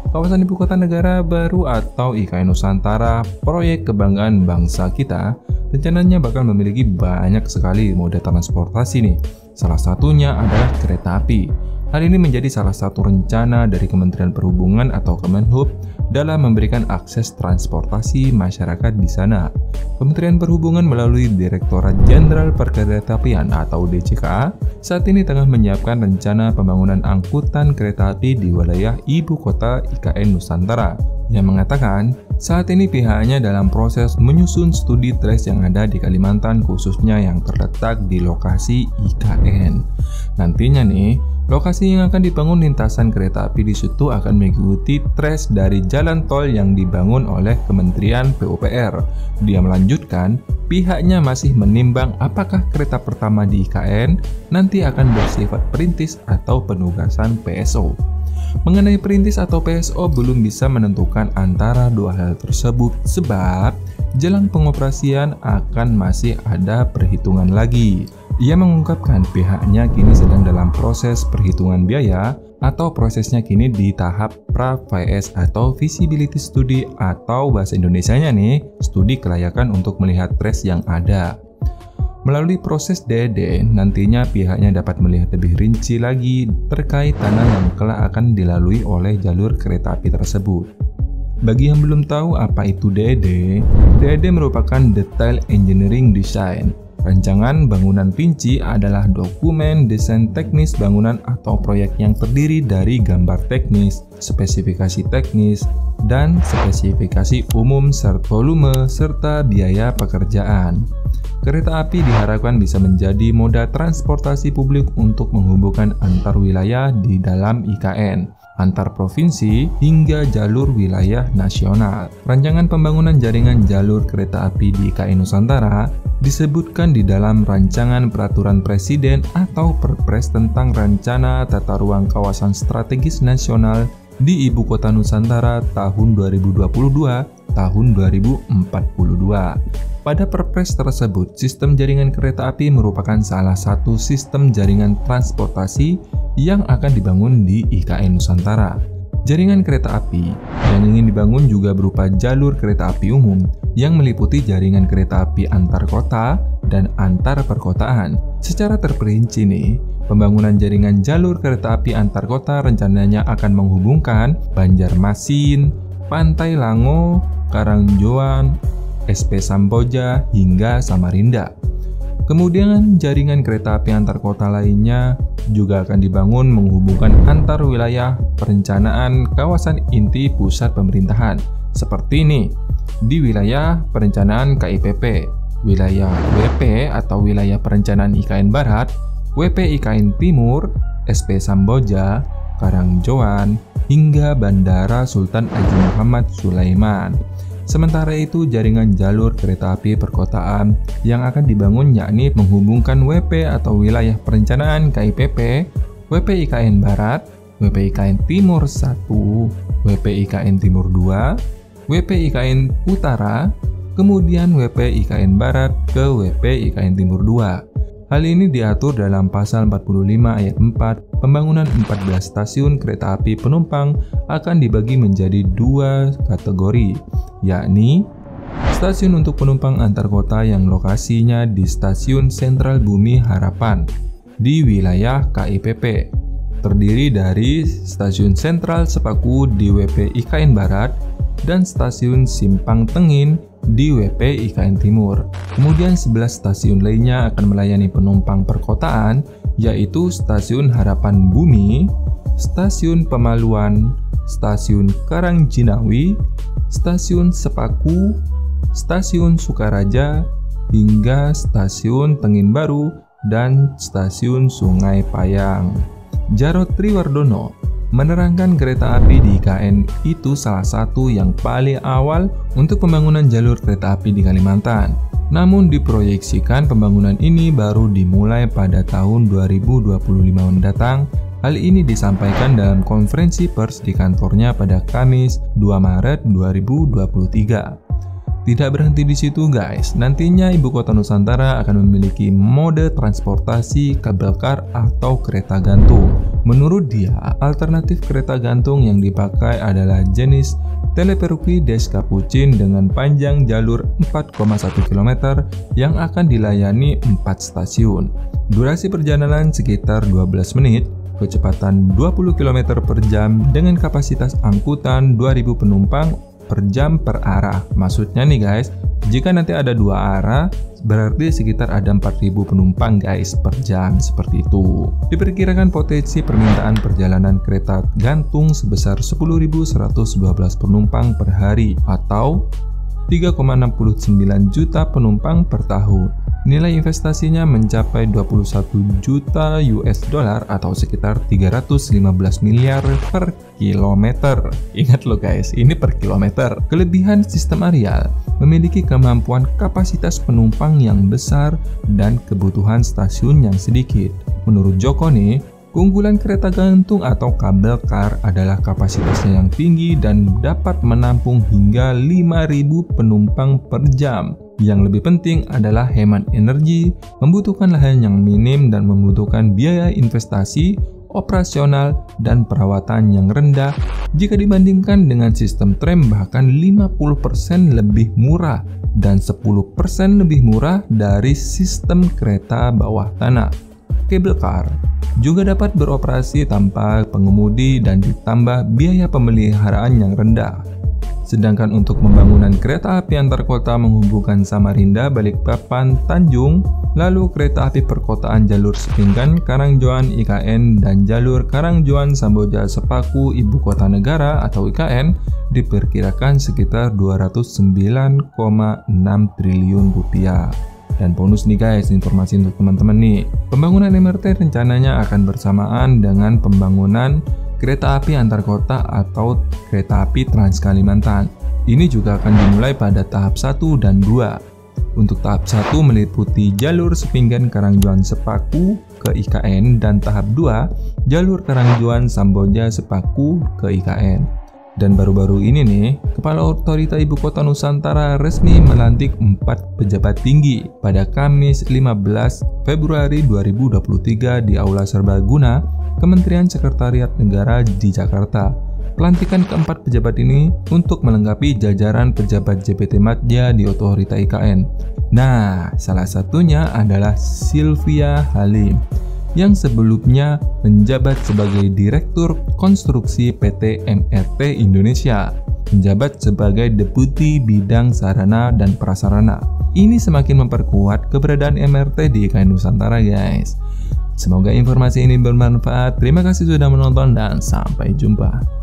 Kawasan Ibu Kota Negara Baru atau IKN Nusantara, proyek kebanggaan bangsa kita, rencananya bakal memiliki banyak sekali moda transportasi nih. Salah satunya adalah kereta api. Hal ini menjadi salah satu rencana dari Kementerian Perhubungan atau Kemenhub dalam memberikan akses transportasi masyarakat di sana. Kementerian Perhubungan melalui Direktorat Jenderal Perkeretaapian atau DJK saat ini tengah menyiapkan rencana pembangunan angkutan kereta api di wilayah Ibu Kota IKN Nusantara, yang mengatakan saat ini pihaknya dalam proses menyusun studi trace yang ada di Kalimantan, khususnya yang terletak di lokasi IKN. Nantinya nih, lokasi yang akan dibangun lintasan kereta api di situ akan mengikuti trace dari jalan tol yang dibangun oleh Kementerian PUPR. Dia melanjutkan, pihaknya masih menimbang apakah kereta pertama di IKN nanti akan bersifat perintis atau penugasan PSO. Mengenai perintis atau PSO belum bisa menentukan antara dua hal tersebut sebab jelang pengoperasian akan masih ada perhitungan lagi. Ia mengungkapkan pihaknya kini sedang dalam proses perhitungan biaya atau prosesnya kini di tahap pra-VS atau Feasibility Study atau bahasa Indonesianya nih, studi kelayakan untuk melihat trace yang ada. Melalui proses DD, nantinya pihaknya dapat melihat lebih rinci lagi terkait tanah yang kelak akan dilalui oleh jalur kereta api tersebut. Bagi yang belum tahu apa itu DD, DD merupakan Detail Engineering Design. Rancangan bangunan rinci adalah dokumen desain teknis bangunan atau proyek yang terdiri dari gambar teknis, spesifikasi teknis, dan spesifikasi umum serta volume serta biaya pekerjaan. Kereta api diharapkan bisa menjadi moda transportasi publik untuk menghubungkan antar wilayah di dalam IKN, antar provinsi, hingga jalur wilayah nasional. Rancangan pembangunan jaringan jalur kereta api di IKN Nusantara disebutkan di dalam Rancangan Peraturan Presiden atau Perpres tentang Rencana Tata Ruang Kawasan Strategis Nasional di Ibu Kota Nusantara tahun 2022-tahun 2042. Pada Perpres tersebut, sistem jaringan kereta api merupakan salah satu sistem jaringan transportasi yang akan dibangun di IKN Nusantara. Jaringan kereta api yang ingin dibangun juga berupa jalur kereta api umum yang meliputi jaringan kereta api antar kota dan antar perkotaan. Secara terperinci nih, pembangunan jaringan jalur kereta api antar kota rencananya akan menghubungkan Banjarmasin, Pantai Lango, Karangjoan, SP Samboja, hingga Samarinda. Kemudian jaringan kereta api antar kota lainnya juga akan dibangun menghubungkan antar wilayah perencanaan kawasan inti pusat pemerintahan seperti ini di wilayah perencanaan KIPP, wilayah WP atau wilayah perencanaan IKN Barat, WP IKN Timur, SP Samboja, Karangjoan, hingga Bandara Sultan Haji Muhammad Sulaiman. Sementara itu, jaringan jalur kereta api perkotaan yang akan dibangun yakni menghubungkan WP atau wilayah perencanaan KIPP, WP IKN Barat, WP IKN Timur 1, WP IKN Timur 2, WP IKN Utara, kemudian WP IKN Barat ke WP IKN Timur 2. Hal ini diatur dalam Pasal 45 Ayat 4, pembangunan 14 stasiun kereta api penumpang akan dibagi menjadi dua kategori, yakni stasiun untuk penumpang antar kota yang lokasinya di Stasiun Sentral Bumi Harapan di wilayah KIPP, terdiri dari Stasiun Sentral Sepaku di WP IKN Barat dan Stasiun Simpang Tengin di WP IKN Timur. Kemudian 11 stasiun lainnya akan melayani penumpang perkotaan, yaitu Stasiun Harapan Bumi, Stasiun Pemaluan, Stasiun Karangjinawi, Stasiun Sepaku, Stasiun Sukaraja, hingga Stasiun Tengin Baru dan Stasiun Sungai Payang. Jarod Triwardono menerangkan kereta api di IKN itu salah satu yang paling awal untuk pembangunan jalur kereta api di Kalimantan. Namun diproyeksikan pembangunan ini baru dimulai pada tahun 2025 mendatang. Hal ini disampaikan dalam konferensi pers di kantornya pada Kamis 2 Maret 2023. Tidak berhenti di situ guys, nantinya Ibu Kota Nusantara akan memiliki mode transportasi kabel kar atau kereta gantung. Menurut dia, alternatif kereta gantung yang dipakai adalah jenis Teleperukui des Capucin dengan panjang jalur 4,1 km yang akan dilayani 4 stasiun. Durasi perjalanan sekitar 12 menit, kecepatan 20 km per jam dengan kapasitas angkutan 2000 penumpang per jam per arah. Maksudnya nih guys, jika nanti ada 2 arah, berarti sekitar ada 4000 penumpang guys per jam, seperti itu. Diperkirakan potensi permintaan perjalanan kereta gantung sebesar 10.112 penumpang per hari atau 3,69 juta penumpang per tahun. Nilai investasinya mencapai 21 juta US dollar atau sekitar 315 miliar per kilometer. Ingat loh guys, ini per kilometer. Kelebihan sistem Aerial memiliki kemampuan kapasitas penumpang yang besar dan kebutuhan stasiun yang sedikit. Menurut Joko nih, keunggulan kereta gantung atau kabel kar adalah kapasitasnya yang tinggi dan dapat menampung hingga 5.000 penumpang per jam. Yang lebih penting adalah hemat energi, membutuhkan lahan yang minim dan membutuhkan biaya investasi, operasional, dan perawatan yang rendah jika dibandingkan dengan sistem tram, bahkan 50% lebih murah dan 10% lebih murah dari sistem kereta bawah tanah. Kabel kar juga dapat beroperasi tanpa pengemudi dan ditambah biaya pemeliharaan yang rendah. Sedangkan untuk pembangunan kereta api antar kota menghubungkan Samarinda, Balikpapan, Tanjung, lalu kereta api perkotaan jalur Sepinggan, Karangjoan, IKN, dan jalur Karangjoan, Samboja, Sepaku, Ibu Kota Negara atau IKN diperkirakan sekitar 209,6 triliun rupiah. Dan bonus nih guys, informasi untuk teman-teman nih. Pembangunan MRT rencananya akan bersamaan dengan pembangunan kereta api antar kota atau kereta api Trans Kalimantan. Ini juga akan dimulai pada tahap 1 dan 2. Untuk tahap 1 meliputi jalur Sepinggan Karangjoan Sepaku ke IKN dan tahap 2 jalur Karangjoan Samboja Sepaku ke IKN. Dan baru-baru ini nih, Kepala Otorita Ibu Kota Nusantara resmi melantik 4 pejabat tinggi pada Kamis 15 Februari 2023 di Aula Serbaguna Kementerian Sekretariat Negara di Jakarta. Pelantikan keempat pejabat ini untuk melengkapi jajaran pejabat JPT Madya di Otorita IKN. Nah, salah satunya adalah Sylvia Halim yang sebelumnya menjabat sebagai Direktur Konstruksi PT MRT Indonesia, menjabat sebagai Deputi Bidang Sarana dan Prasarana. Ini semakin memperkuat keberadaan MRT di IKN Nusantara guys. Semoga informasi ini bermanfaat. Terima kasih sudah menonton dan sampai jumpa.